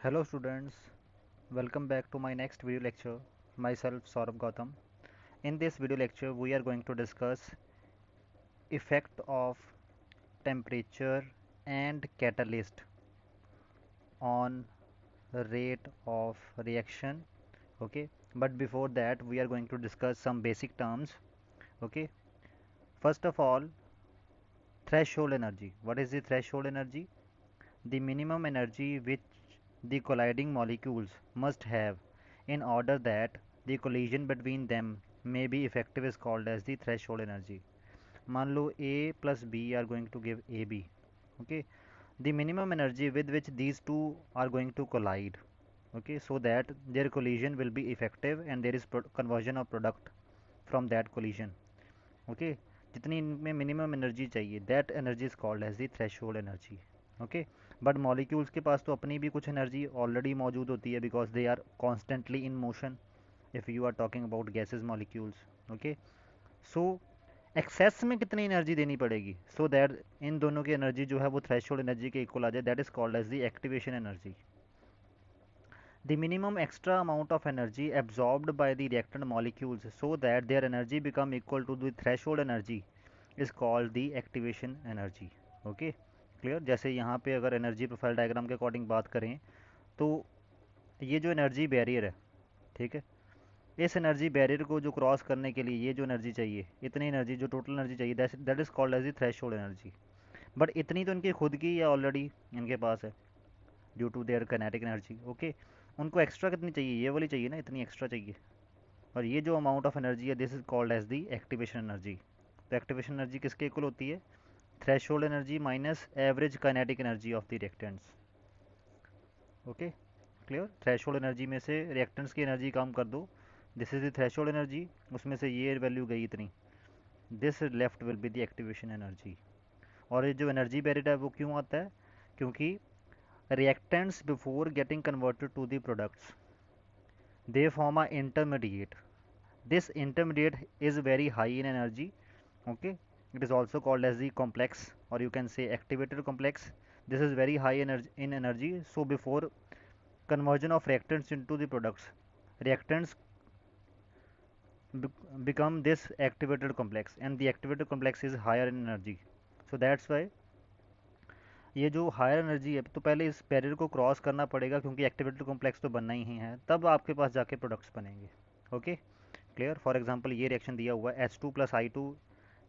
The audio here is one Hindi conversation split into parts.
Hello students, welcome back to my next video lecture. Myself Saurabh Gautam. In this video lecture we are going to discuss effect of temperature and catalyst on rate of reaction. Okay, but before that we are going to discuss some basic terms. Okay, first of all, threshold energy. What is the threshold energy? The minimum energy which the colliding molecules must have in order that the collision between them may be effective is called as the threshold energy. मान लो A plus B are going to give AB. Okay, the minimum energy with which these two are going to collide, okay, so that their collision will be effective and there is conversion of product from that collision. Okay, जितनी इनमें मिनिमम एनर्जी चाहिए that energy is called as the threshold energy. Okay, but molecules के पास तो अपनी भी कुछ एनर्जी ऑलरेडी मौजूद होती है because they are constantly in motion if you are talking about gases molecules. Okay, so excess में कितनी एनर्जी देनी पड़ेगी सो दैट इन दोनों की एनर्जी जो है वो थ्रेशोल्ड एनर्जी के इक्वल आ जाए, that is called as the activation energy. The minimum extra amount of energy absorbed by the reactant molecules so that their energy become equal to the threshold energy is called the activation energy. Okay, clear. जैसे यहाँ पे अगर एनर्जी प्रोफाइल डायग्राम के अकॉर्डिंग बात करें तो ये जो एनर्जी बैरियर है, ठीक है, इस एनर्जी बैरियर को जो क्रॉस करने के लिए ये जो एनर्जी चाहिए, इतनी एनर्जी जो टोटल एनर्जी चाहिए that is called as the threshold energy. But इतनी तो इनकी खुद की या ऑलरेडी इनके पास है due to their kinetic energy. Okay, उनको एक्स्ट्रा कितनी चाहिए, ये वाली चाहिए ना, इतनी एक्स्ट्रा चाहिए. और ये जो अमाउंट ऑफ एनर्जी है this is called as the activation energy. तो एक्टिवेशन एनर्जी किसके इक्वल होती है? Threshold energy minus average kinetic energy of the reactants. Okay, clear. Threshold energy में से रिएक्टेंट्स की एनर्जी कम कर दो, this is the threshold energy, उसमें से ये वैल्यू गई इतनी, this left will be the activation energy. और ये जो एनर्जी बैरियर है वो क्यों आता है? क्योंकि reactants before getting converted to the products they form a intermediate. This intermediate is very high in energy. Okay, it is also called as the complex or you can say activator complex. This is very high in energy, so before conversion of reactants into the products, reactants become this activated complex and the activated complex is higher in energy. So that's why ये जो हायर एनर्जी है तो पहले इस बैरियर को क्रॉस करना पड़ेगा क्योंकि एक्टिवेटेड कॉम्प्लेक्स तो बनना ही है, तब आपके पास जाके प्रोडक्ट्स बनेंगे. Okay, clear. फॉर एग्जांपल ये रिएक्शन दिया हुआ है H2 plus I2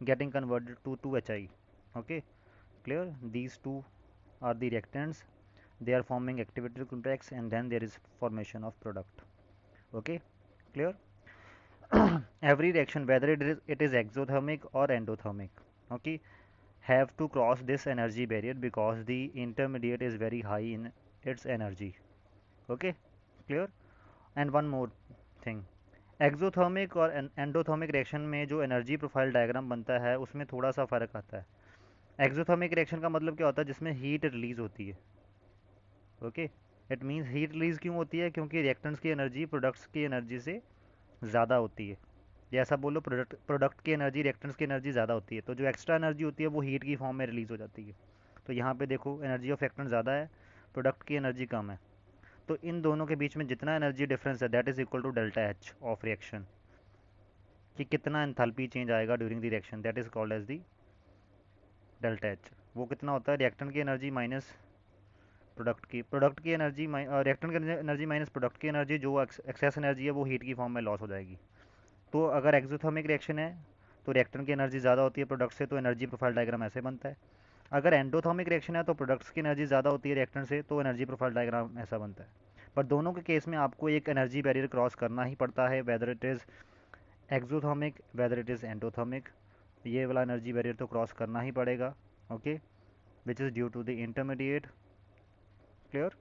getting converted to 2HI. Okay, clear. These two are the reactants, they are forming activated complex and then there is formation of product. Okay, clear. Every reaction whether it is exothermic or endothermic, okay, have to cross this energy barrier because the intermediate is very high in its energy. Okay, clear. And one more thing, exothermic और एंडोथर्मिक रिएक्शन में जो एनर्जी प्रोफाइल डायग्राम बनता है उसमें थोड़ा सा फ़र्क आता है. एक्सोथर्मिक रिएक्शन का मतलब क्या होता है? जिसमें हीट रिलीज होती है. Okay, it means heat release क्यों होती है? क्योंकि रिएक्टेंट्स की एनर्जी प्रोडक्ट्स की एनर्जी से ज़्यादा होती है. जैसा बोलो, प्रोडक्ट की एनर्जी रिएक्टेंट्स की एनर्जी ज़्यादा होती है, तो जो एक्स्ट्रा एनर्जी होती है वो हीट की फॉर्म में रिलीज़ हो जाती है. तो यहाँ पे देखो एनर्जी ऑफ रिएक्टेंट ज़्यादा है, प्रोडक्ट की एनर्जी कम है, तो इन दोनों के बीच में जितना एनर्जी डिफरेंस है that is equal to delta H of reaction. कि कितना एंथैल्पी चेंज आएगा during the reaction, that is called as the delta H. वो कितना होता है? रिएक्टेंट की एनर्जी माइनस प्रोडक्ट की एनर्जी, रिएक्टेंट की एनर्जी माइनस प्रोडक्ट की एनर्जी, जो एक्सेस एनर्जी है वो हीट की फॉर्म में लॉस हो जाएगी. तो अगर एक्सोथर्मिक रिएक्शन है तो रिएक्टेंट की एनर्जी ज़्यादा होती है प्रोडक्ट से, तो एनर्जी प्रोफाइल डायग्राम ऐसे बनता है. अगर एंडोथर्मिक रिएक्शन है तो प्रोडक्ट्स की एनर्जी ज़्यादा होती है रिएक्टेंट से, तो एनर्जी प्रोफाइल डायग्राम ऐसा बनता है. पर दोनों के केस में आपको एक एनर्जी बैरियर क्रॉस करना ही पड़ता है, whether it is exothermic whether it is endothermic. ये वाला एनर्जी बैरियर तो क्रॉस करना ही पड़ेगा. Okay, which is due to the intermediate. Clear.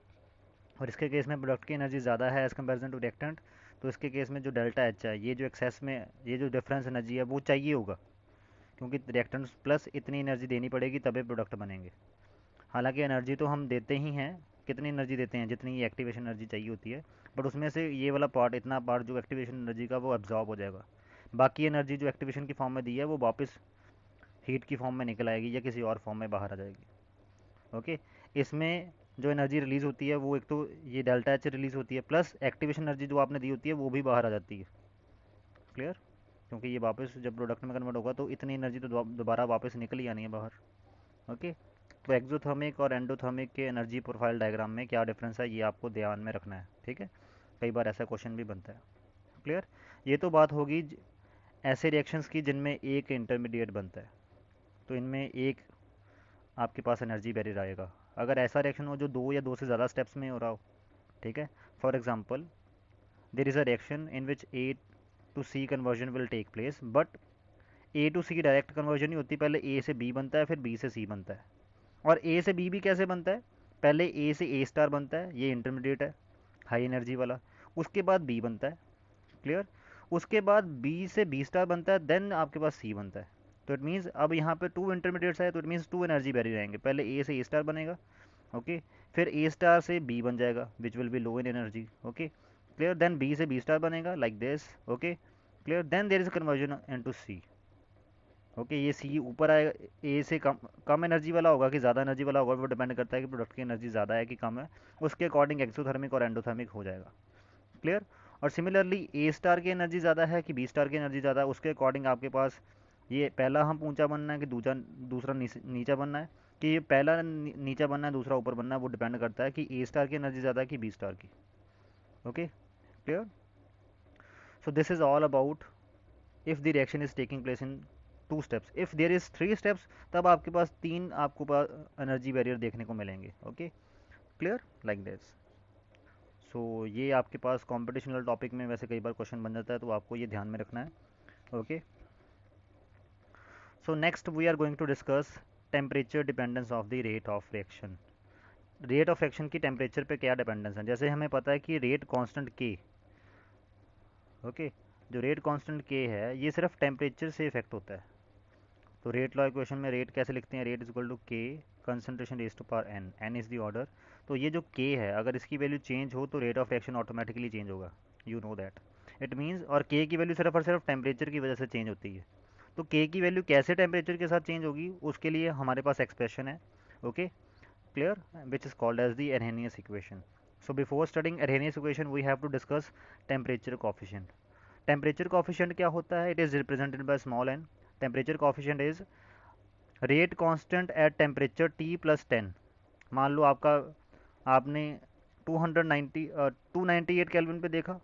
और इसके केस में प्रोडक्ट की एनर्जी ज़्यादा है एज़ कम्पेरिजन टू रिएक्टेंट, तो इसके केस में जो डेल्टा एच है, ये जो एक्सेस में ये जो डिफरेंस एनर्जी है वो चाहिए होगा, क्योंकि रिएक्टेंट्स प्लस इतनी एनर्जी देनी पड़ेगी तभी प्रोडक्ट बनेंगे. हालांकि एनर्जी तो हम देते ही हैं, कितनी एनर्जी देते हैं? जितनी ये एक्टिवेशन एनर्जी चाहिए होती है, बट उसमें से ये वाला पार्ट, इतना पार्ट जो एक्टिवेशन एनर्जी का वो एब्जॉर्ब हो जाएगा. बाकी एनर्जी जो एक्टिवेशन की फॉर्म में दी है वो वापस हीट की फॉर्म में निकल आएगी या किसी और फॉर्म में बाहर आ जाएगी. ओके, इसमें जो एनर्जी रिलीज़ होती है वो एक तो ये डेल्टा एच रिलीज़ होती है, प्लस एक्टिवेशन एनर्जी जो आपने दी होती है वो भी बाहर आ जाती है। क्लियर? क्योंकि ये वापस जब प्रोडक्ट में कन्वर्ट होगा तो इतनी एनर्जी तो दोबारा वापस निकल ही आनी है बाहर। ओके, तो एक्सोथर्मिक और एंडोथर्मिक के एनर्जी प्रोफाइल डायग्राम में क्या डिफरेंस है ये आपको ध्यान में रखना है। ठीक है, कई बार ऐसा क्वेश्चन भी बनता है। क्लियर? ये तो बात होगी ऐसे रिएक्शंस की जिनमें एक इंटरमीडिएट बनता है, तो इनमें एक आपके पास एनर्जी बैरियर आएगा। अगर ऐसा रिएक्शन हो जो दो या दो से ज़्यादा स्टेप्स में हो रहा हो, ठीक है, for example there is a reaction in which A to C conversion will take place, but A to C direct conversion नहीं होती, पहले ए से बी बनता है फिर बी से सी बनता है। और ए से बी भी कैसे बनता है, पहले ए से ए स्टार बनता है, ये इंटरमीडिएट है हाई एनर्जी वाला, उसके बाद बी बनता है। क्लियर? उसके बाद बी से बी स्टार बनता है, देन आपके पास सी बनता है। तो इट मीन्स अब यहाँ पे टू इंटरमीडिएट्स है, तो it means two energy barrier रहेंगे, पहले ए से ए स्टार बनेगा, ओके, फिर ए स्टार से बी बन जाएगा which will be low in energy, okay, clear, then B से बी स्टार बनेगा like this, okay, clear, then there is conversion into C. Okay, ये सी ऊपर आएगा, ए से कम कम एनर्जी वाला होगा कि ज़्यादा एनर्जी वाला होगा, वो डिपेंड करता है कि प्रोडक्ट की एनर्जी ज़्यादा है कि कम है, उसके अकॉर्डिंग एक्सोथर्मिक और एंडोथर्मिक हो जाएगा। क्लियर? और सिमिलरली ए स्टार की एनर्जी ज़्यादा है कि बी स्टार की एनर्जी ज़्यादा है, उसके अकॉर्डिंग आपके पास ये पहला हम ऊंचा बनना है कि दूसरा दूसरा नीचा बनना है, कि ये पहला नीचा बनना है दूसरा ऊपर बनना है, वो डिपेंड करता है कि ए स्टार की एनर्जी ज़्यादा है कि बी स्टार की। Okay, clear? So this is all about if the reaction is taking place in two steps. If there is three steps तब आपके पास तीन आपको पास एनर्जी बैरियर देखने को मिलेंगे। Okay, clear? Like this. So ये आपके पास कॉम्पिटिशनल टॉपिक में वैसे कई बार क्वेश्चन बन जाता है, तो आपको ये ध्यान में रखना है। Okay, so next we are going to discuss temperature dependence of the rate of reaction. Rate of reaction की टेम्परेचर पे क्या डिपेंडेंस है? जैसे हमें पता है कि रेट कांस्टेंट के, ओके, जो रेट कांस्टेंट के है ये सिर्फ टेम्परेचर से इफेक्ट होता है। तो रेट लॉ इक्वेशन में रेट कैसे लिखते हैं? Rate is equal to K concentration raise to power n, n is the order. तो ये जो के है अगर इसकी वैल्यू चेंज हो तो rate of reaction automatically change होगा, you know that. It means, और के की वैल्यू सिर्फ और सिर्फ टेम्परेचर की वजह से चेंज होती है। तो के की वैल्यू कैसे टेम्परेचर के साथ चेंज होगी उसके लिए हमारे पास एक्सप्रेशन है। Okay, clear, which is called as the Arrhenius equation. So before studying Arrhenius equation we have to discuss temperature coefficient. Temperature coefficient क्या होता है? It is represented by small n. Temperature coefficient is rate constant at temperature T plus 10। मान लो आपका आपने 298 केल्विन पे देखा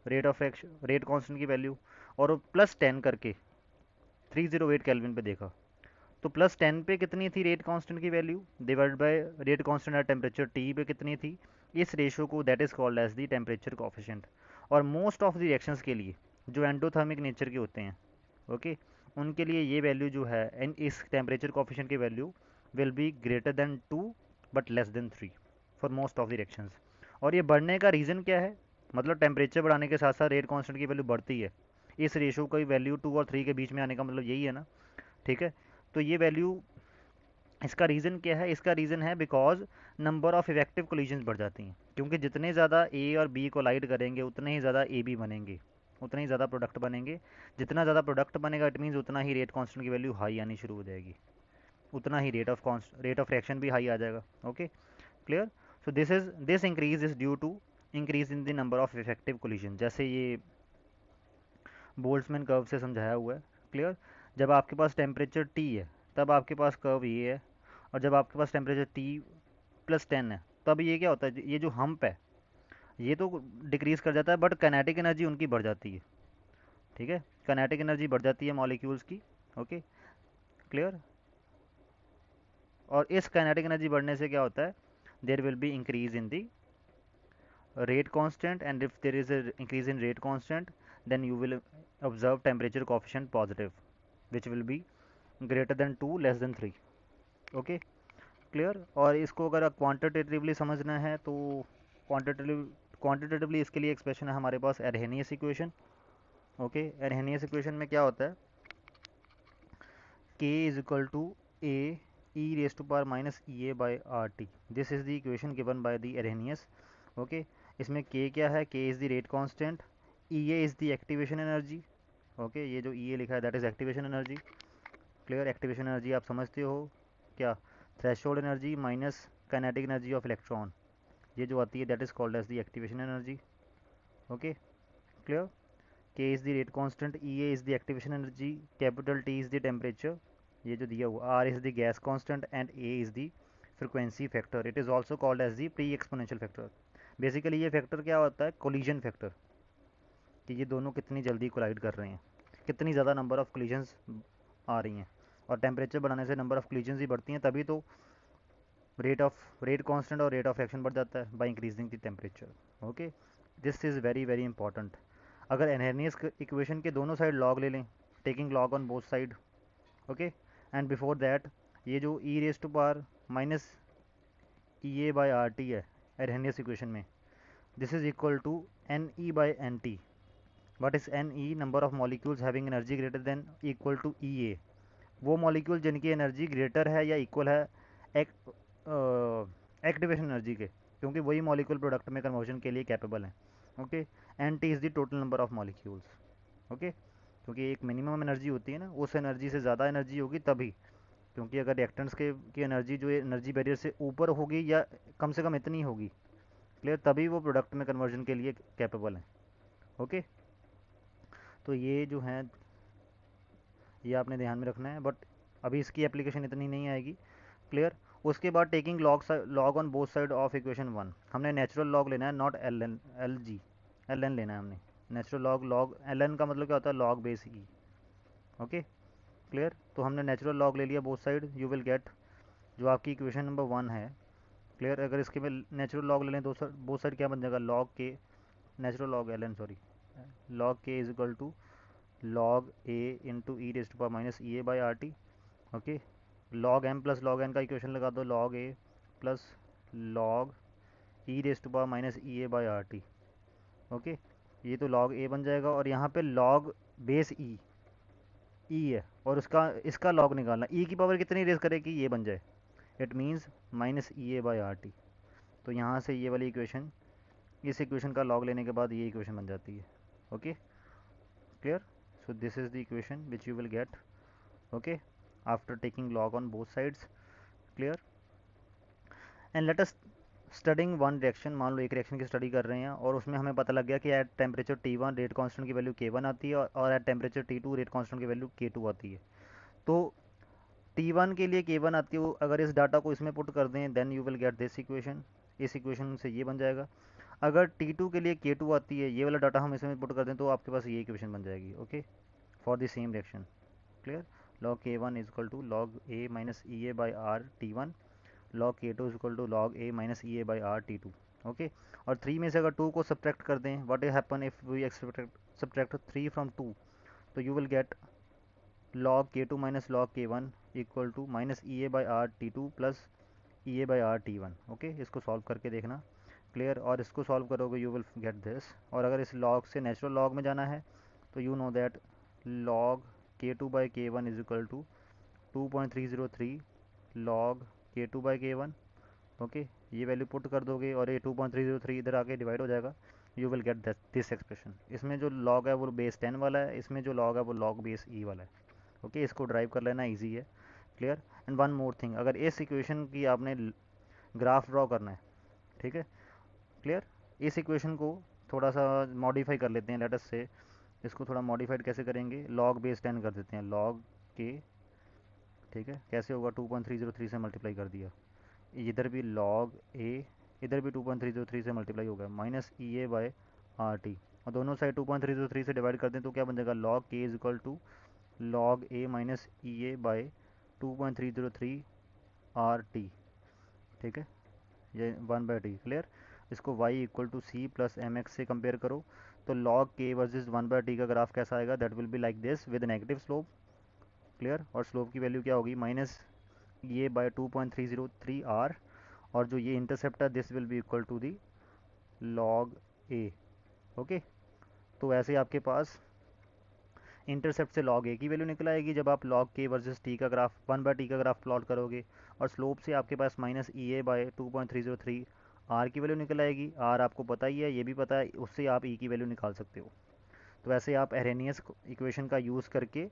rate of action, rate constant की वैल्यू, और प्लस 10 करके 308 केल्विन पे देखा, तो प्लस 10 पे कितनी थी रेट कांस्टेंट की value divide by rate constant at temperature T पे कितनी थी, इस रेशो को that is called as the temperature coefficient. और मोस्ट ऑफ द रिएक्शंस के लिए जो एंडोथर्मिक नेचर के होते हैं, ओके, उनके लिए ये वैल्यू जो है एंड इस टेम्परेचर कोफिशिएंट की value will be greater than 2 but less than 3 for most of the reactions. और ये बढ़ने का रीज़न क्या है? मतलब टेम्परेचर बढ़ाने के साथ साथ रेट कांस्टेंट की वैल्यू बढ़ती है, इस रेशो की वैल्यू 2 और 3 के बीच में आने का मतलब यही है ना। ठीक है, तो ये वैल्यू, इसका रीज़न क्या है? इसका रीज़न है because number of effective collisions बढ़ जाती हैं, क्योंकि जितने ज़्यादा ए और बी कोलाइड करेंगे उतने ही ज़्यादा ए बी बनेंगे, उतने ही ज़्यादा प्रोडक्ट बनेंगे। जितना ज़्यादा प्रोडक्ट बनेगा इट मीन्स उतना ही रेट कांस्टेंट की वैल्यू हाई आनी शुरू हो जाएगी, उतना ही रेट ऑफ रिएक्शन भी हाई आ जाएगा। Okay, clear? So this increase is due to increase in the number of effective collision, जैसे ये बोल्ट्जमैन कर्व से समझाया हुआ है। क्लियर? जब आपके पास टेम्परेचर टी है तब आपके पास कर्व ये है, और जब आपके पास टेम्परेचर टी प्लस 10 है तब ये क्या होता है? ये जो हम्प है ये तो डिक्रीज कर जाता है, बट काइनेटिक एनर्जी उनकी बढ़ जाती है। ठीक है, काइनेटिक एनर्जी बढ़ जाती है मॉलिक्यूल्स की। Okay, clear? और इस काइनेटिक एनर्जी बढ़ने से क्या होता है? There will be increase in the rate constant, and if there is a increase in rate constant then you will observe temperature coefficient positive which will be greater than 2 less than 3। Okay, clear? और इसको अगर आप क्वांटिटेटिवली समझना है तो क्वांटिटेटिवली इसके लिए एक्सप्रेशन है हमारे पास Arrhenius equation. Okay, Arrhenius equation में क्या होता है? k is equal to A e raised to power minus ea by rt, this is the equation given by the Arrhenius. Okay, इसमें k क्या है? k is the rate constant, ea is the activation energy. Okay, ये जो ea लिखा है that is activation energy. Clear? Activation energy आप समझते हो क्या? Threshold energy minus kinetic energy of electron, ये जो आती है that is called as the activation energy. Okay, clear. K is the rate constant, EA is the activation energy, capital T is the temperature, ये जो दिया हुआ, R is the gas constant and A is the frequency factor. It is also called as the pre-exponential factor. Basically ये फैक्टर क्या होता है, कोलिजन फैक्टर, कि ये दोनों कितनी जल्दी कोलाइड कर रहे हैं, कितनी ज़्यादा नंबर ऑफ कोलिजन्स आ रही हैं, और टेम्परेचर बढ़ाने से नंबर ऑफ कोलिजन्स ही बढ़ती हैं, तभी तो रेट कांस्टेंट और रेट ऑफ एक्शन बढ़ जाता है by increasing the temperature. Okay, this is very very important. अगर एनहेनियस इक्वेशन के दोनों साइड लॉग ले लें, taking log on both side, okay, and before that ये जो e raise to power minus E A by R T है एनहेनियस इक्वेशन में, this is equal to N E by N T. What is N E? Number of molecules having energy greater than equal to E A. वो मॉलिक्यूल जिनकी एनर्जी ग्रेटर है या इक्वल है एक्टिवेशन एनर्जी के, क्योंकि वही मॉलिक्यूल प्रोडक्ट में कन्वर्जन के लिए कैपेबल है। Okay, N T is the total number of molecules. Okay, क्योंकि एक मिनिमम एनर्जी होती है ना, उस एनर्जी से ज़्यादा एनर्जी होगी तभी, क्योंकि अगर रिएक्टेंट्स के की एनर्जी जो एनर्जी बैरियर से ऊपर होगी या कम से कम इतनी होगी, क्लियर, तभी वो प्रोडक्ट में कन्वर्जन के लिए कैपेबल है। ओके, तो ये जो है ये आपने ध्यान में रखना है, बट अभी इसकी एप्लीकेशन इतनी नहीं आएगी। क्लियर। उसके बाद taking log on both side of equation 1, हमने नेचुरल लॉग लेना है, not L N L G, L N लेना है हमने। Natural log, log L N का मतलब क्या होता है, log base e. Okay, clear. तो हमने नेचुरल लॉग ले लिया both side, you will get जो आपकी इक्वेशन नंबर 1 है। क्लियर। अगर इसके में नेचुरल लॉग ले लें बोथ साइड, क्या बन जाएगा, log k, natural log L N, sorry, log के is equal to log A into e raise to power minus E A by R T. Okay, log M plus log N का इक्वेशन लगा दो, log A plus log e raise to power minus E A by R T. Okay, ये तो लॉग ए बन जाएगा, और यहाँ पे लॉग बेस ई है, और उसका इसका लॉग निकालना, ई की पावर कितनी रेज करे कि ये बन जाए, it means minus E A by R T. तो यहाँ से ये वाली इक्वेशन, इस इक्वेशन का लॉग लेने के बाद ये इक्वेशन बन जाती है। Okay, clear. So this is the equation which you will gate, okay, after taking log on both sides. Clear. And let us studying one reaction, मान लो एक रिएक्शन की स्टडी कर रहे हैं, और उसमें हमें पता लग गया कि at temperature T1 rate constant की वैल्यू K1 आती है, और at temperature T2 rate constant की वैल्यू K2 आती है। तो T1 के लिए K1 आती है, अगर इस डाटा को इसमें पुट कर दें, then you will get this equation, इस इक्वेशन से ये बन जाएगा। अगर T2 के लिए K2 आती है, ये वाला डाटा हम इसमें पुट कर दें, तो आपके पास ये इक्वेशन बन जाएगी। Okay, for the same reaction. Clear. log K1 is equal to log A minus E A by R T1, log K2 is equal to log A minus E A by R T2। Okay, और 3 में से अगर 2 को सब्ट्रैक्ट कर दें, what happen if we subtract 3 from 2, तो you will get log K2 minus log K1 equal to minus E A by R T2 plus E A by R T1। Okay, इसको सॉल्व करके देखना। क्लियर। और इसको सॉल्व करोगे यू विल गेट दिस। और अगर इस लॉग से नेचुरल लॉग में जाना है, तो you know that log K2 by K1 is equal to 2.303 log K2 by K1। Okay, ये वैल्यू पुट कर दोगे, और ये 2.303 इधर आके डिवाइड हो जाएगा, you will get this expression. इसमें जो लॉग है वो बेस 10 वाला है, इसमें जो लॉग है वो लॉग बेस ई वाला है। ओके, इसको ड्राइव कर लेना, ईजी है। Clear. And one more thing, अगर इस इक्वेशन की आपने ग्राफ ड्रॉ करना है, ठीक है, क्लियर, इस इक्वेशन को थोड़ा सा मॉडिफाई कर लेते हैं, लेट अस से इसको थोड़ा मॉडिफाइड कैसे करेंगे, लॉग बेस 10 कर देते हैं, लॉग के, ठीक है, कैसे होगा, 2.303 से मल्टीप्लाई कर दिया, इधर भी लॉग ए, इधर भी 2.303 से मल्टीप्लाई होगा, minus E A by R T, और दोनों साइड 2.303 से डिवाइड कर दें, तो क्या बन जाएगा, लॉग के is equal to log A minus E A by 2.303 R T. ठीक है, ये 1/t। क्लियर। इसको y equal to C plus M X से कंपेयर करो, तो log k वर्सेज 1/t का ग्राफ कैसा आएगा, that will be like this with negative slope. Clear. और स्लोप की वैल्यू क्या होगी, माइनस ये बाय 2.303 आर, और जो ये इंटरसेप्ट है this will be equal to the log a। Okay, तो ऐसे आपके पास इंटरसेप्ट से log a की वैल्यू निकल आएगी जब आप log k वर्सेस t का ग्राफ 1/t का ग्राफ प्लॉट करोगे, और स्लोप से आपके पास minus E A by 2.303 R की वैल्यू निकल आएगी। आर आपको पता ही है, ये भी पता है, उससे आप ई की वैल्यू निकाल सकते हो। तो ऐसे आप एरेनियस इक्वेशन का यूज़ करके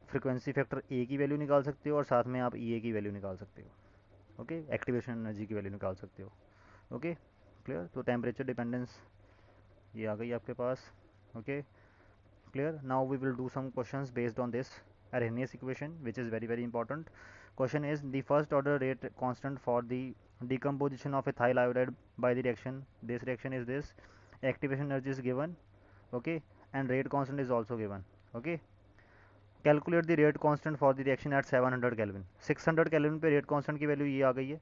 फ्रिक्वेंसी फैक्टर ए की वैल्यू निकाल सकते हो, और साथ में आप ई ए की वैल्यू निकाल सकते हो। ओके, एक्टिवेशन एनर्जी की वैल्यू निकाल सकते हो। Okay clear. तो टेम्परेचर डिपेंडेंस ये आ गई आपके पास। Okay clear. Now we will do some questions based on this Arrhenius equation, which is very important. Question is the first order rate constant for the decomposition of ethyl iodide by the reaction. This reaction is this. Activation energy is given. Okay, and rate constant is also given. Okay, calculate the rate constant for the reaction at 700 Kelvin. 600 Kelvin पे rate constant की वैल्यू ये आ गई है।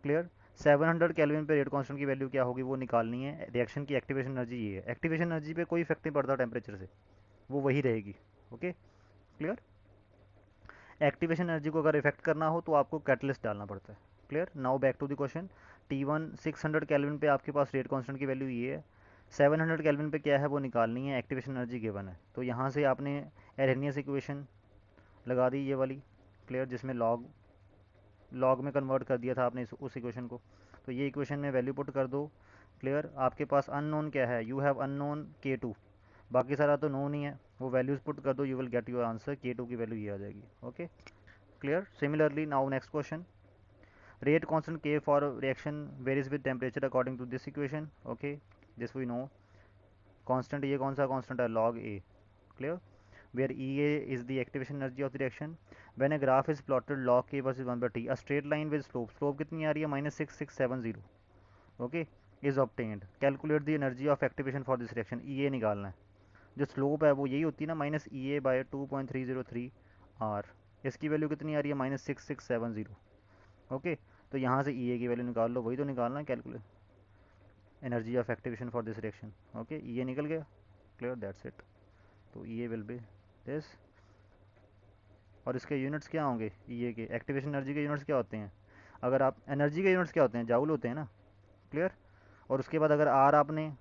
क्लियर। 700 केल्विन पे रेट कांस्टेंट की वैल्यू क्या होगी वो निकालनी है। रिएक्शन की एक्टिवेशन एनर्जी ये है। एक्टिवेशन एनर्जी पे कोई इफेक्ट नहीं पड़ता टेम्परेचर से, वो वही रहेगी। Okay clear. एक्टिवेशन एनर्जी को अगर इफेक्ट करना हो तो आपको कैटलिस्ट डालना पड़ता है। Clear. Now back to the question. T1 600 kelvin पे आपके पास रेट कांस्टेंट की वैल्यू ये है। 700 केल्विन पे क्या है वो निकालनी है। एक्टिवेशन एनर्जी गिवन है, तो यहाँ से आपने एरेनियस इक्वेशन लगा दी ये वाली। क्लियर। जिसमें लॉग में कन्वर्ट कर दिया था आपने उस इक्वेशन को। तो ये इक्वेशन में वैल्यू पुट कर दो। क्लियर। आपके पास अननोन क्या है, यू हैव अननोन K2, बाकी सारा तो नोन ही है। वो वैल्यूज पुट कर दो, you will get your answer. K2 की वैल्यू ये आ जाएगी। Okay clear. Similarly now next question. Rate constant K for reaction varies with temperature according to this equation. Okay this we know. Constant ये कौन सा कांस्टेंट है, log A। Clear. where EA is the activation energy of the reaction. When a graph is plotted log K versus 1/T, a straight line with slope कितनी आ रही है -6670, okay, is obtained. Calculate the energy of activation for this reaction. EA निकालना है। जो स्लोप है वो यही होती है ना, -EA/2.303 R। इसकी वैल्यू कितनी आ रही है -6670। ओके तो यहाँ से EA की वैल्यू निकाल लो, वही तो निकालना है। Calculate energy of activation for this reaction. Okay EA निकल गया। Clear, that's it. तो EA विल बी दिस। और इसके यूनिट्स क्या होंगे, ये के एक्टिवेशन एनर्जी के यूनिट्स क्या होते हैं। अगर आप एनर्जी के यूनिट्स क्या होते हैं, जाउल होते हैं ना। क्लियर। और उसके बाद अगर आर आपने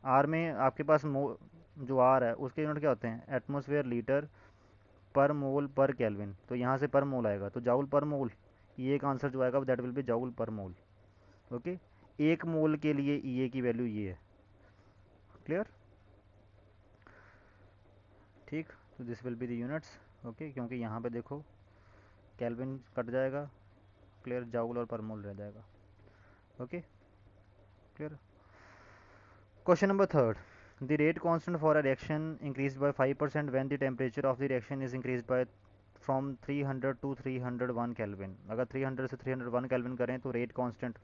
आर में आपके पास जो आर है उसके यूनिट क्या होते हैं, एटमॉस्फेयर लीटर पर मोल पर केल्विन। तो यहाँ से पर मोल आएगा, तो जाउल पर मोल। ये का आंसर जो आएगा दैट विल बी जाउल पर मोल। ओके, एक मोल के लिए ये की वैल्यू ये है। क्लियर, ठीक। तो this will be the units. Okay, क्योंकि यहाँ पे देखो केल्विन कट जाएगा। क्लियर, जाउल और पर मोल रह जाएगा। Okay clear. Question number third. The rate constant for a reaction increased by 5% when the temperature of the reaction is increased by from 300 to 301 Kelvin. अगर 300 से 301 Kelvin करें तो रेट कांस्टेंट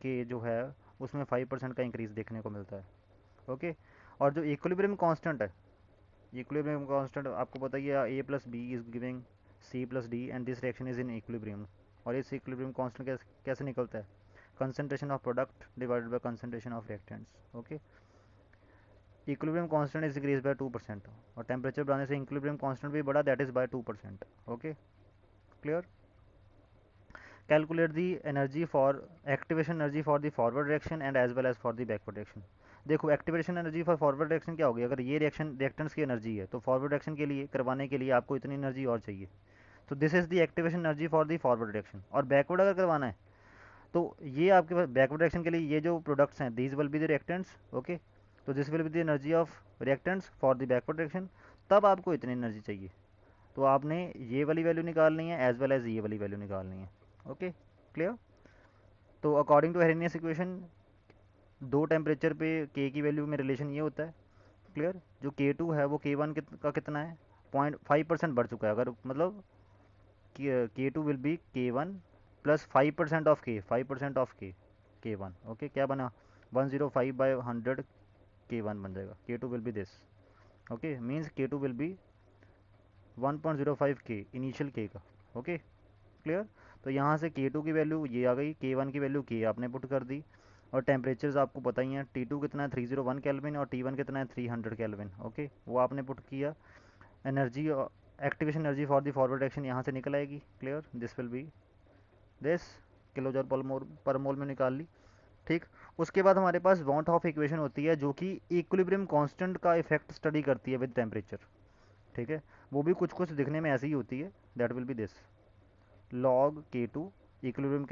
के जो है उसमें 5% का इंक्रीज देखने को मिलता है। ओके, और जो इक्विलिब्रियम कांस्टेंट है, इक्विलिब्रियम कांस्टेंट आपको पता ही है, A plus B is giving C plus D and this reaction is in equilibrium. और इस इक्विलिब्रियम कांस्टेंट कैसे निकलता है, concentration of product divided by concentration of reactants. Okay, equilibrium constant is increase by 2%, और टेम्परेचर बढ़ाने से इक्विलिब्रियम कांस्टेंट भी बढ़ा, that is by 2%। Okay clear. Calculate the energy for activation energy for the forward reaction and as well as for the backward reaction. देखो activation energy for forward reaction क्या होगी, अगर ये रिएक्शन रिएक्टेंट्स की एनर्जी है तो फॉरवर्ड रिएक्शन के लिए करवाने के लिए आपको इतनी एनर्जी और चाहिए। तो this is the activation energy for the forward reaction. और बैकवर्ड अगर करवाना है तो ये आपके पास बैकवर्ड रिएक्शन के लिए ये जो प्रोडक्ट्स हैं these will be the reactants. Okay, तो this will be the energy of reactants for the backward reaction. तब आपको इतनी एनर्जी चाहिए, तो आपने ये वाली वैल्यू निकालनी है एज वेल एज ये वाली वैल्यू निकालनी है। Okay clear. तो अकॉर्डिंग टू हेरेनियस इक्वेशन दो टेम्परेचर पे के की वैल्यू में रिलेशन ये होता है। क्लियर, जो K2 है वो K1 का कितना है, 0.5% बढ़ चुका है। अगर मतलब K2 will be K1 plus 5% of K, 5% of K1। Okay, क्या बना 105/100 K1 बन जाएगा। K2 will be this. Okay, means K2 will be 1.05 K initial K का। Okay clear. तो यहाँ से K2 की वैल्यू ये आ गई, K1 की वैल्यू K आपने पुट कर दी, और टेम्परेचर्स आपको पता ही है, T2 कितना है 301 केल्विन और T1 कितना है 300 केल्विन। ओके, वो आपने पुट किया। Energy activation energy for the forward reaction यहाँ से निकल आएगी। Clear, this will B this, kilo जॉल पर मोल में निकाल ली। ठीक, उसके बाद हमारे पास वॉन्ट ऑफ इक्वेशन होती है जो कि इक्विलिब्रियम कांस्टेंट का इफेक्ट स्टडी करती है विद टेम्परेचर। ठीक है, वो भी कुछ कुछ दिखने में ऐसी ही होती है। That will be this log K2 equilibrium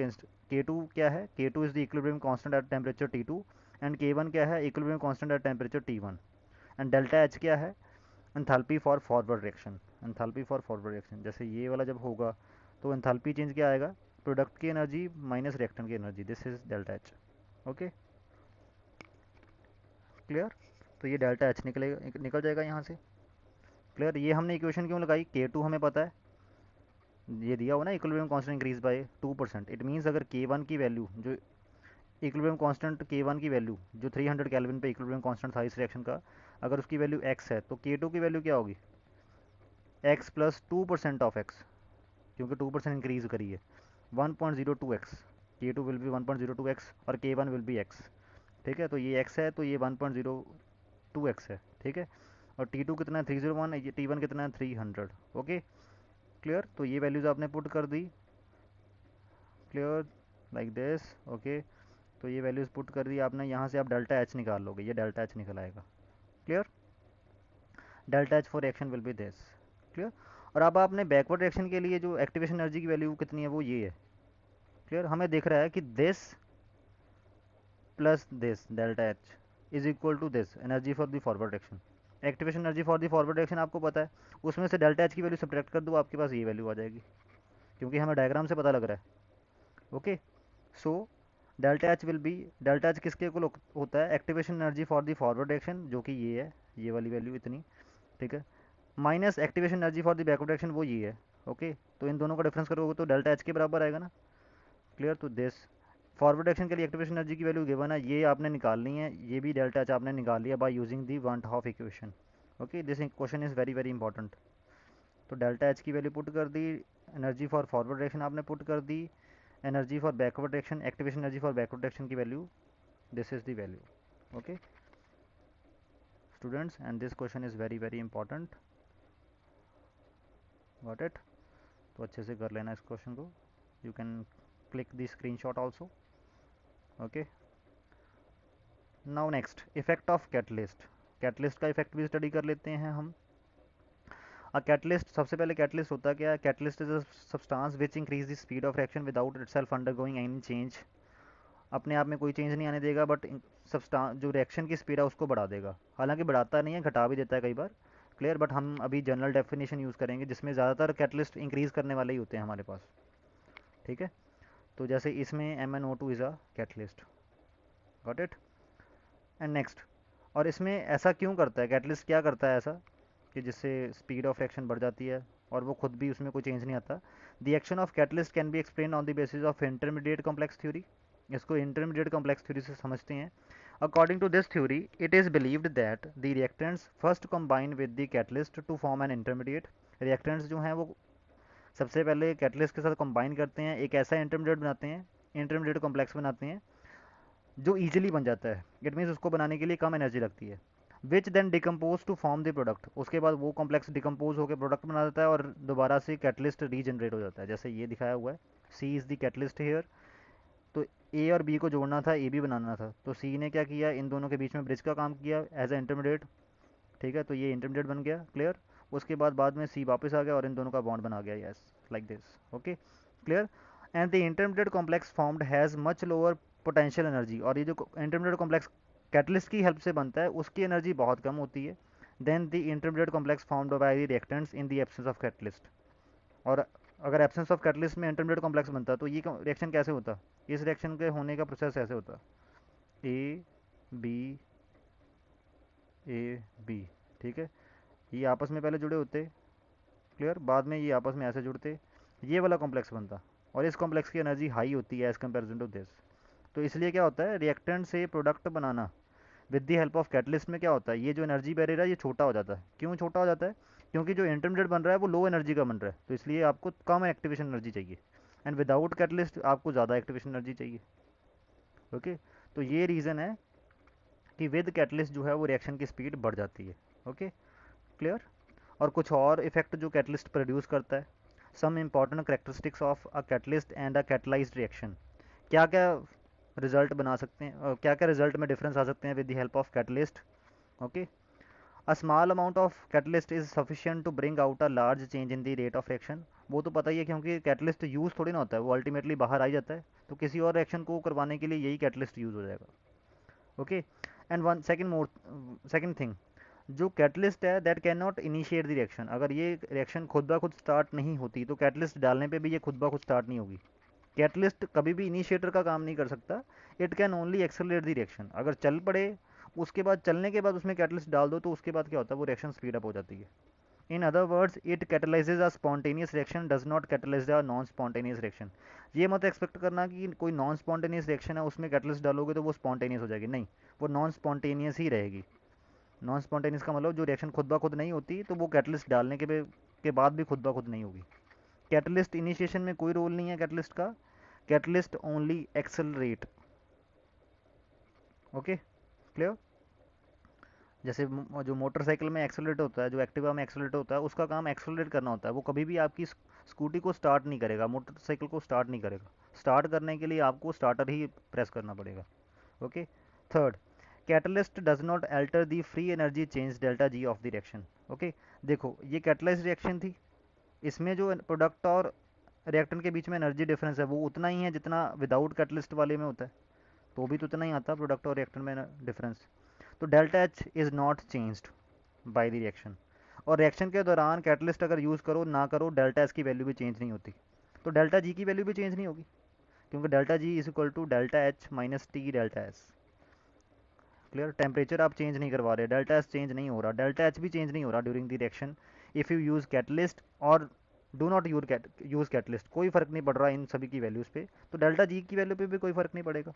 K2 क्या है, K2 is the equilibrium constant at temperature T2 and K1 क्या है, equilibrium constant at temperature T1 and delta H क्या है, enthalpy for forward reaction. Enthalpy for forward reaction जैसे ये वाला जब होगा तो एंथैल्पी चेंज क्या आएगा, प्रोडक्ट की एनर्जी माइनस रिएक्टेंट की energy, this is delta H. Okay clear. तो ये डेल्टा एच निकल जाएगा यहाँ से। क्लियर। ये हमने इक्वेशन क्यों लगाई, K2 हमें पता है, ये दिया हो ना, equilibrium constant increase by 2%। It means अगर K1 की वैल्यू जो इक्विलिब्रियम कांस्टेंट K1 की वैल्यू जो 300 केल्विन पे इक्विलिब्रियम कांस्टेंट था इस रिएक्शन का, अगर उसकी वैल्यू x है तो K2 की वैल्यू क्या होगी, x प्लस 2% ऑफ x, क्योंकि 2% इंक्रीज करी है, 1.02x। K2 will be 1.02x और K1 विल बी x। ठीक है, तो ये x है तो ये 1.02x है। ठीक है, और T2 कितना है 301, ये T1 कितना है 300। Okay clear. तो ये वैल्यूज आपने पुट कर दी, क्लियर, लाइक दिस। ओके, तो ये वैल्यूज पुट कर दी आपने, यहाँ से आप डेल्टा एच निकाल लोगे, ये डेल्टा एच निकल आएगा। Clear. Delta H for reaction will be this. Clear. और अब आपने बैकवर्ड रिएक्शन के लिए जो एक्टिवेशन एनर्जी की वैल्यू कितनी है वो ये है। क्लियर। हमें दिख रहा है कि this plus this delta H is equal to this energy for the forward reaction. Activation energy for the forward reaction आपको पता है, उसमें से डेल्टा एच की वैल्यू सब्ट्रैक्ट कर दो, आपके पास ये वैल्यू आ जाएगी, क्योंकि हमें डायग्राम से पता लग रहा है। Okay, so delta H will be, delta H किसके इक्वल होता है, activation energy for the forward reaction जो कि ये है, ये वाली वैल्यू इतनी। ठीक है, minus activation energy for the backward reaction वो ये है। ओके, तो इन दोनों का डिफरेंस करोगे तो डेल्टा एच के बराबर आएगा ना। क्लियर। तो दिस फॉरवर्ड एक्शन के लिए एक्टिवेशन एनर्जी की वैल्यू गिवन है, ये आपने निकालनी है, ये भी डेल्टा एच आपने निकाल लिया by using the one half equation. Okay, this question is very very important. तो डेल्टा एच की वैल्यू पुट कर दी, एनर्जी फॉर फॉरवर्ड रिएक्शन आपने पुट कर दी, energy for backward reaction, activation energy for backward reaction की value, this is the value. Okay students, and this question is very very important. Got it. तो अच्छे से कर लेना इस क्वेश्चन को, you can click the screenshot also. Okay, now next effect of catalyst. Catalyst का इफेक्ट भी स्टडी कर लेते हैं हम। कैटलिस्ट, सबसे पहले कैटलिस्ट होता क्या है, catalyst is a substance which increase the speed of reaction without itself undergoing any change. अपने आप में कोई चेंज नहीं आने देगा, बट सब्सटेंस जो रिएक्शन की स्पीड है उसको बढ़ा देगा, हालांकि बढ़ाता नहीं है, घटा भी देता है कई बार। क्लियर। बट हम अभी जनरल डेफिनेशन यूज़ करेंगे जिसमें ज़्यादातर कैटलिस्ट इंक्रीज करने वाले ही होते हैं हमारे पास। ठीक है, तो जैसे इसमें MnO2 is a catalyst. Got it. And next, और इसमें ऐसा क्यों करता है, कैटलिस्ट क्या करता है ऐसा कि जिससे स्पीड ऑफ रिएक्शन बढ़ जाती है और वो खुद भी उसमें कोई चेंज नहीं आता। The action of catalyst can be explain on the basis of intermediate complex theory. इसको इंटरमीडिएट कॉम्प्लेक्स थ्योरी से समझते हैं। According to this theory it is believed that the reactants first combine with the catalyst to form an intermediate. Reactants जो हैं वो सबसे पहले कैटलिस्ट के साथ कंबाइन करते हैं, एक ऐसा इंटरमीडिएट बनाते हैं, इंटरमीडिएट कॉम्प्लेक्स बनाते हैं जो ईजिली बन जाता है। इट मीन्स उसको बनाने के लिए कम एनर्जी लगती है। Which then decompose to form the product. उसके बाद वो कॉम्प्लेक्स डिकम्पोज होकर प्रोडक्ट बना देता है और दोबारा से कैटलिस्ट रीजनरेट हो जाता है, जैसे ये दिखाया हुआ है। सी इज़ द कैटलिस्ट हेयर। तो ए और बी को जोड़ना था, ए बी बनाना था, तो सी ने क्या किया, इन दोनों के बीच में ब्रिज का काम किया एज ए इंटरमीडिएट। ठीक है, तो ये इंटरमीडिएट बन गया। क्लियर। उसके बाद में सी वापस आ गया और इन दोनों का बॉन्ड बना गया, yes, like this. Okay clear. And the intermediate complex formed has much lower potential energy. और ये जो इंटरमीडिएट कॉम्प्लेक्स कैटलिस्ट की हेल्प से बनता है उसकी एनर्जी बहुत कम होती है then the intermediate complex formed by the reactants in the absence of catalyst. और अगर एब्सेंस ऑफ कैटलिस्ट में इंटरमीडिएट कॉम्प्लेक्स बनता तो ये रिएक्शन कैसे होता, इस रिएक्शन के होने का प्रोसेस ऐसे होता, ए बी ए बी। ठीक है, ये आपस में पहले जुड़े होते, क्लियर, बाद में ये आपस में ऐसे जुड़ते, ये वाला कॉम्प्लेक्स बनता, और इस कॉम्प्लेक्स की एनर्जी हाई होती है एज कम्पेरिजन टू दिस। तो इसलिए क्या होता है, रिएक्टेंट से product banana with the help of catalyst में क्या होता है, ये जो एनर्जी बैरियर है ये छोटा हो जाता है। क्यों छोटा हो जाता है, क्योंकि जो इंटरमीडिएट बन रहा है वो लो एनर्जी का बन रहा है, तो इसलिए आपको कम एक्टिवेशन एनर्जी चाहिए, एंड विदाउट कैटलिस्ट आपको ज़्यादा एक्टिवेशन एनर्जी चाहिए। ओके, तो ये रीज़न है कि विद कैटलिस्ट जो है वो रिएक्शन की स्पीड बढ़ जाती है। Okay clear. और कुछ और इफेक्ट जो कैटलिस्ट प्रोड्यूस करता है, some important characteristics of a catalyst and a catalysed reaction. क्या क्या रिजल्ट बना सकते हैं, क्या क्या रिजल्ट में डिफरेंस आ सकते हैं with the help of catalyst. Okay, a small amount of catalyst is sufficient to bring out a large change in the rate of reaction. वो तो पता ही है, क्योंकि कैटलिस्ट यूज़ थोड़ी ना होता है, वो अल्टीमेटली बाहर आ ही जाता है, तो किसी और रिएक्शन को करवाने के लिए यही कैटलिस्ट यूज़ हो जाएगा। Okay, and one second thing, जो कैटलिस्ट है that can not initiate the reaction. अगर ये रिएक्शन खुद ब खुद स्टार्ट नहीं होती तो कैटलिस्ट डालने पे भी ये खुद ब खुद स्टार्ट नहीं होगी। कैटलिस्ट कभी भी इनिशिएटर का काम नहीं कर सकता, it can only accelerate the reaction. अगर चल पड़े, उसके बाद चलने के बाद उसमें कैटलिस्ट डाल दो तो उसके बाद क्या होता है, वो रिएक्शन स्पीड अप हो जाती है। In other words it catalyses a spontaneous reaction, does not catalyse a non spontaneous reaction. ये मत एक्सपेक्ट करना कि कोई नॉन स्पॉन्टेनियस रिएक्शन है उसमें कैटलिस्ट डालोगे तो वो स्पॉन्टेनियस हो जाएगी, नहीं, वो नॉन स्पॉन्टेनियस ही रहेगी। नॉन स्पॉन्टेनियस का मतलब जो रिएक्शन खुद ब खुद नहीं होती तो वो कैटलिस्ट डालने के बाद भी खुद ब खुद नहीं होगी। कैटलिस्ट इनिशिएशन में कोई रोल नहीं है कैटलिस्ट का, catalyst only accelerate. Okay, clear. जैसे जो मोटरसाइकिल में एक्सेलरेट होता है, जो एक्टिवा में एक्सेलरेट होता है, उसका काम एक्सेलरेट करना होता है। वो कभी भी आपकी स्कूटी को स्टार्ट नहीं करेगा, मोटरसाइकिल को स्टार्ट नहीं करेगा। स्टार्ट करने के लिए आपको स्टार्टर ही प्रेस करना पड़ेगा। Okay. Third, catalyst does not alter the free energy change delta G of the reaction. Okay, देखो ये कैटलाइज रिएक्शन थी, इसमें जो प्रोडक्ट और रिएक्टेंट के बीच में एनर्जी डिफरेंस है वो उतना ही है जितना विदाउट कैटलिस्ट वाले में होता है, तो भी तो उतना ही आता प्रोडक्ट और रिएक्टेंट में डिफरेंस। तो delta H is not changed by the reaction, और रिएक्शन के दौरान कैटलिस्ट अगर यूज़ करो ना करो डेल्टा एच की वैल्यू भी चेंज नहीं होती, तो डेल्टा जी की वैल्यू भी चेंज नहीं होगी, क्योंकि delta G is equal to delta H minus T delta S. Clear. Temperature आप चेंज नहीं करवा रहे, डेल्टा एस चेंज नहीं हो रहा, डेल्टा एच भी चेंज नहीं हो रहा during the reaction if you use catalyst और डू नॉट यूज़ कैटलिस्ट, कोई फर्क नहीं पड़ रहा इन सभी की वैल्यूज़ पे, तो डेल्टा जी की वैल्यू पे भी कोई फर्क नहीं पड़ेगा।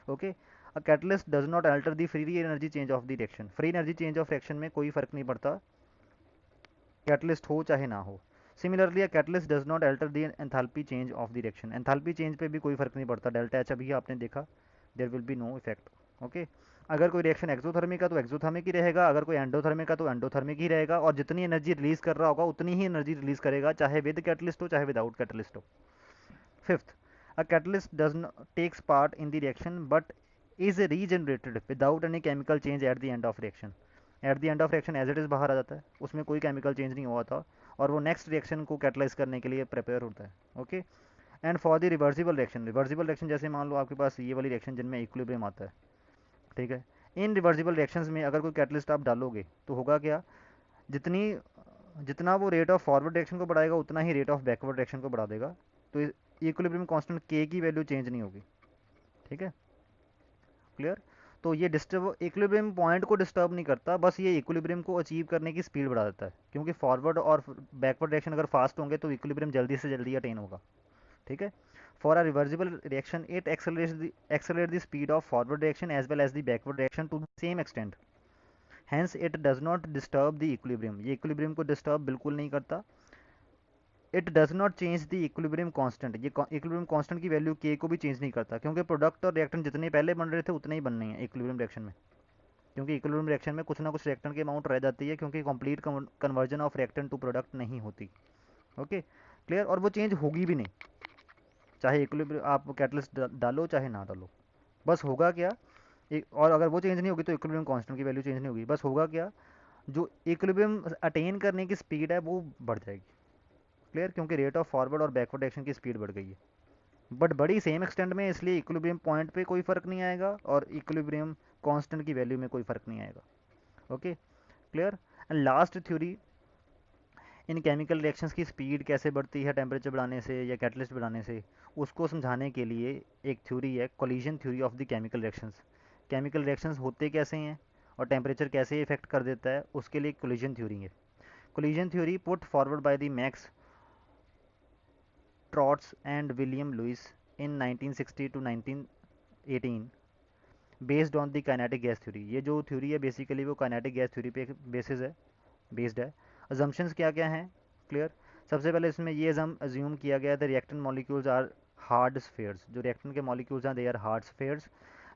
Okay, a catalyst does not alter the free energy change of the reaction, free energy change of reaction में कोई फर्क नहीं पड़ता, कैटलिस्ट हो चाहे ना हो। Similarly a catalyst does not alter the enthalpy change of the reaction, enthalpy change पे भी कोई फर्क नहीं पड़ता, डेल्टा एच अभी आपने देखा, there will be no effect. Okay, अगर कोई रिएक्शन एक्सोथर्मिक का तो एक्सोथर्मिक ही रहेगा, अगर कोई एंडोथर्मिक का तो एंडोथर्मिक ही रहेगा, और जितनी एनर्जी रिलीज कर रहा होगा उतनी ही एनर्जी रिलीज करेगा, चाहे विद कैटलिस्ट हो चाहे विदाउट कैटलिस्ट हो। Fifth, a catalyst does not takes part in the reaction but is regenerated without any chemical change at the end of reaction। At the end of reaction as it is बाहर आ जाता है, उसमें कोई केमिकल चेंज नहीं हुआ था, और वो नेक्स्ट रिएक्शन को कैटलाइज करने के लिए प्रिपेयर होता है। Okay, and for the reversible reaction, reversible reaction जैसे मान लो आपके पास ये वाली रिएक्शन जिनमें इक्विलिब्रियम आता है, ठीक है, इन रिवर्सिबल रिएक्शंस में अगर कोई कैटलिस्ट आप डालोगे तो होगा क्या, जितनी जितना वो रेट ऑफ फॉरवर्ड डायरेक्शन को बढ़ाएगा उतना ही रेट ऑफ बैकवर्ड डायरेक्शन को बढ़ा देगा, तो इक्विलिब्रियम कांस्टेंट के की वैल्यू चेंज नहीं होगी। ठीक है, क्लियर। तो ये डिस्टर्ब इक्विलिब्रियम पॉइंट को डिस्टर्ब नहीं करता, बस ये इक्विलिब्रियम को अचीव करने की स्पीड बढ़ा देता है, क्योंकि फॉरवर्ड और बैकवर्ड डायरेक्शन अगर फास्ट होंगे तो इक्विलिब्रियम जल्दी से जल्दी अटेन होगा। ठीक है, for a reversible reaction it accelerate the speed of forward direction as well as the backward direction to the same extent, hence it does not disturb the equilibrium, ये इक्विलिब्रियम को डिस्टर्ब बिल्कुल नहीं करता। It does not change the equilibrium constant, ये इक्विलिब्रियम कांस्टेंट की वैल्यू के को भी चेंज नहीं करता, क्योंकि प्रोडक्ट और रिएक्टेंट जितने पहले बन रहे थे उतने ही बनने हैं इक्विलिब्रियम रिएक्शन में, क्योंकि इक्विलिब्रियम रिएक्शन में कुछ ना कुछ रिएक्टेंट की अमाउंट रह जाती है, क्योंकि complete conversion of reactant to product नहीं होती। Okay, clear. और वो चेंज होगी भी नहीं, चाहे इक्विलिब्रियम आप कैटलिस्ट डालो चाहे ना डालो, बस होगा क्या, और अगर वो चेंज नहीं होगी तो इक्विलिब्रियम कांस्टेंट की वैल्यू चेंज नहीं होगी, बस होगा क्या, जो इक्विलिब्रियम अटेन करने की स्पीड है वो बढ़ जाएगी। क्लियर, क्योंकि रेट ऑफ फॉरवर्ड और बैकवर्ड डायरेक्शन की स्पीड बढ़ गई है, बट बड़ी सेम एक्सटेंट में, इसलिए इक्विलिब्रियम पॉइंट पे कोई फर्क नहीं आएगा और इक्विलिब्रियम कांस्टेंट की वैल्यू में कोई फर्क नहीं आएगा। Okay, clear. And last theory, in chemical reactions की स्पीड कैसे बढ़ती है टेम्परेचर बढ़ाने से या कैटलिस्ट बढ़ाने से, उसको समझाने के लिए एक थ्योरी है, collision theory of the chemical reactions. Chemical reactions होते कैसे हैं और टेम्परेचर कैसे इफेक्ट कर देता है, उसके लिए कोलिजन थ्योरी है। Collision theory put forward by the Max Trautz and William Lewis in 1960 to 1918 based on the kinetic gas theory. ये जो थ्योरी है बेसिकली वो काइनेटिक गैस थ्योरी पे बेसिस है, बेस्ड है। अजम्पशंस क्या क्या हैं, क्लियर। सबसे पहले इसमें ये अज्यूम किया गया the reactant molecules are hard spheres, जो रिएक्टेंट के मॉलिक्यूल्स हैं they are hard spheres.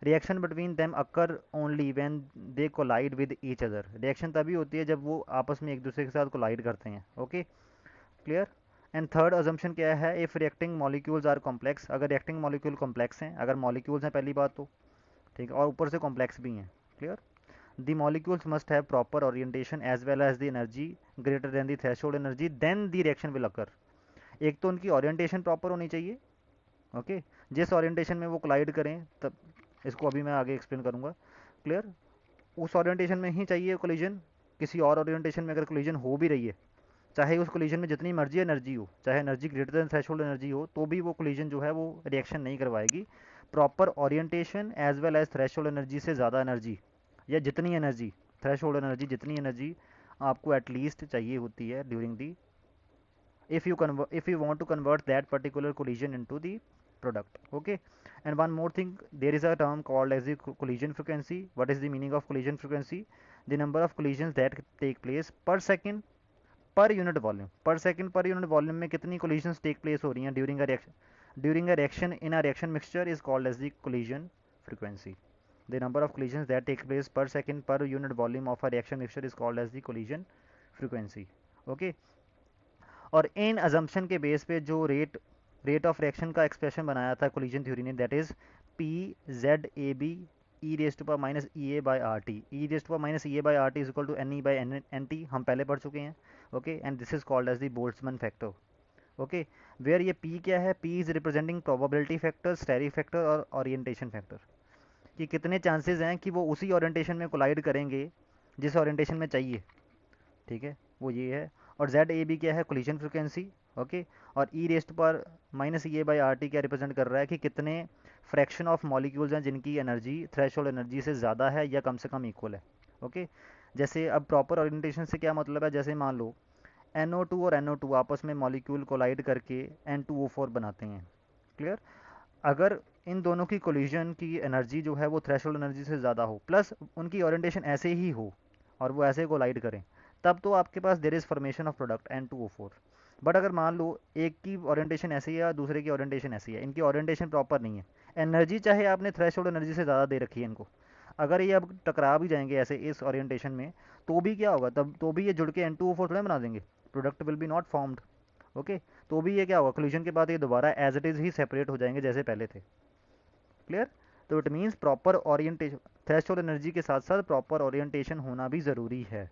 Reaction between them occur only when they collide with each other, reaction तभी होती है जब वो आपस में एक दूसरे के साथ कोलाइड करते हैं। Okay, clear. And third assumption क्या है, if reacting molecules are complex, अगर रिएक्टिंग मॉलिक्यूल कॉम्प्लेक्स हैं, अगर मॉलिक्यूल्स हैं पहली बात तो, ठीक है, और ऊपर से कॉम्प्लेक्स भी हैं, clear, the molecules must have proper orientation as well as the energy greater than the threshold energy, then the reaction will occur. एक तो उनकी ओरिएंटेशन प्रॉपर होनी चाहिए, ओके, जिस ओरिएंटेशन में वो कोलाइड करें, तब इसको अभी मैं आगे एक्सप्लेन करूंगा, क्लियर, उस ओरिएंटेशन में ही चाहिए कोलिजन, किसी और ओरिएंटेशन में अगर कोलिजन हो भी रही है चाहे उस कोलिजन में जितनी मर्जी एनर्जी हो, चाहे energy greater then threshold energy हो, तो भी वो कोलिजन जो है वो रिएक्शन नहीं करवाएगी। Proper orientation as well as threshold energy से ज़्यादा एनर्जी या जितनी एनर्जी, थ्रेशोल्ड एनर्जी जितनी एनर्जी आपको एटलीस्ट चाहिए होती है during the, if you want to convert that particular collision into the product. Okay, and one more thing, there is a term called as the collision frequency. What is the meaning of collision frequency? The number of collisions that take place per second per unit volume. Per second per unit volume में कितनी collisions take place हो रही हैं during a reaction in a reaction mixture is called as the collision frequency. The number of collisions that take place per second per unit volume of a reaction mixture is called as the collision frequency. Okay, और इन अजम्पशन के बेस पे जो रेट ऑफ रिएक्शन का एक्सप्रेशन बनाया था कोलिजन थ्योरी ने, that is P Z A B E raised पर minus E A by R T, E raised पर minus E A by R T is equal to N E by N T, हम पहले पढ़ चुके हैं। Okay, and this is called as the Boltzmann factor. Okay, where ये पी क्या है? P is representing probability factor, steric factor और ओरिएंटेशन फैक्टर, कि कितने चांसेस हैं कि वो उसी ओरिएंटेशन में कोलाइड करेंगे जिस ओरिएंटेशन में चाहिए। ठीक है, वो ये है। और जेड ए बी क्या है? Collision frequency. ओके, और ई रेस्ट पर minus E A by R T क्या रिप्रेजेंट कर रहा है कि कितने फ्रैक्शन ऑफ मॉलिक्यूल्स हैं जिनकी एनर्जी थ्रेशोल्ड एनर्जी से ज़्यादा है या कम से कम इक्वल है। ओके, जैसे अब प्रॉपर ओरिएंटेशन से क्या मतलब है? जैसे मान लो NO2 और NO2 आपस में मॉलिक्यूल कोलाइड करके N2O4 बनाते हैं। क्लियर? अगर इन दोनों की कोलिजन की एनर्जी जो है वो थ्रेशोल्ड एनर्जी से ज़्यादा हो, प्लस उनकी ओरिएंटेशन ऐसे ही हो और वो ऐसे कोलाइड करें, तब तो आपके पास there is formation of product N2O4। But अगर मान लो एक की ओरिएंटेशन ऐसी है या दूसरे की ओरिएंटेशन ऐसी है, इनकी ओरिएंटेशन प्रॉपर नहीं है, एनर्जी चाहे आपने थ्रेशोल्ड एनर्जी से ज़्यादा दे रखी है इनको, अगर ये अब टकरा भी जाएंगे ऐसे इस ओरिएंटेशन में, तो भी क्या होगा? तब तो भी ये जुड़ के N2O4 थोड़ा बना देंगे, product will be not formed. Okay, तो भी ये क्या होगा? कोलिजन के बाद ये दोबारा एज इट इज़ ही सेपरेट हो जाएंगे जैसे पहले थे। क्लियर? तो it means proper orientation, threshold energy के साथ साथ प्रॉपर ओरिएंटेशन होना भी ज़रूरी है।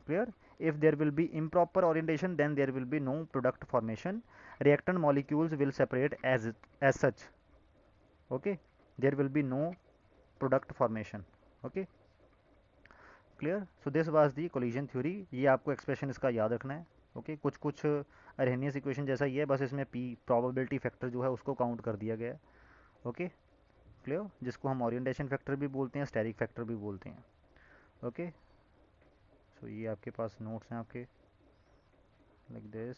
Clear? if there will be improper orientation then there will be no product formation, reactant molecules will separate as such. Okay, there will be no product formation. Okay, clear? So this was the collision theory. ये आपको एक्सप्रेशन इसका याद रखना है। ओके, कुछ कुछ अरहेनियस इक्वेशन जैसा ही है, बस इसमें पी प्रोबेबिलिटी फैक्टर जो है उसको काउंट कर दिया गया है। Okay, clear? जिसको हम ओरिएंटेशन फैक्टर भी बोलते हैं, स्टेरिक फैक्टर भी बोलते हैं। ओके, सो ये आपके पास नोट्स हैं आपके, like this.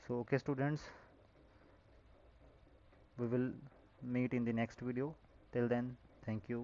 So okay students, we will meet in the next video. Till then, thank you.